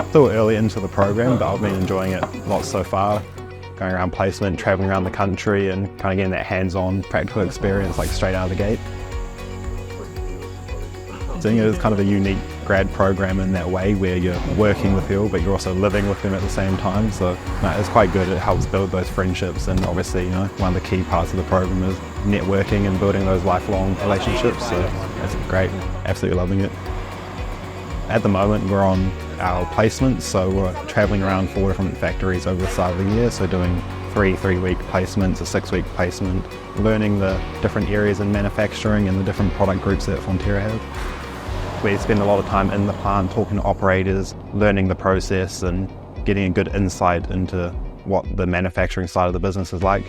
Still early into the program, but I've been enjoying it lots so far. Going around placement, traveling around the country and kind of getting that hands-on practical experience like straight out of the gate. Doing it is kind of a unique grad program in that way where you're working with people but you're also living with them at the same time, so it's quite good. It helps build those friendships, and obviously one of the key parts of the program is networking and building those lifelong relationships, so it's great, absolutely loving it. At the moment we're on our placements, so we're travelling around 4 different factories over the start of the year, so doing 3-week placements, a 6-week placement, learning the different areas in manufacturing and the different product groups that Fonterra have. We spend a lot of time in the plant talking to operators, learning the process and getting a good insight into what the manufacturing side of the business is like.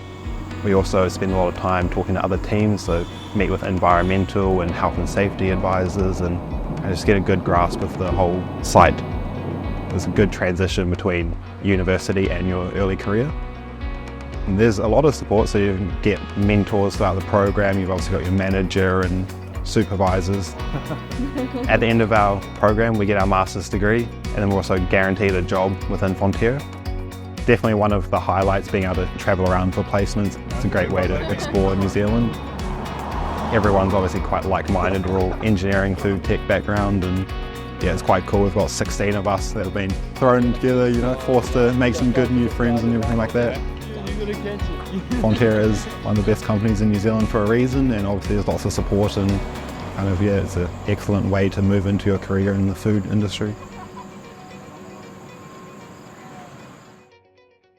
We also spend a lot of time talking to other teams, so meet with environmental and health and safety advisors and just get a good grasp of the whole site. There's a good transition between university and your early career. And there's a lot of support, so you get mentors throughout the program. You've obviously got your manager and supervisors. At the end of our program we get our master's degree, and then we're also guaranteed a job within Fonterra. Definitely one of the highlights, being able to travel around for placements. It's a great way to explore New Zealand. Everyone's obviously quite like-minded. We're all engineering, food tech background, and yeah, it's quite cool. We've got 16 of us that have been thrown together, forced to make some good new friends and everything like that. Fonterra is one of the best companies in New Zealand for a reason, and obviously there's lots of support, and it's an excellent way to move into your career in the food industry.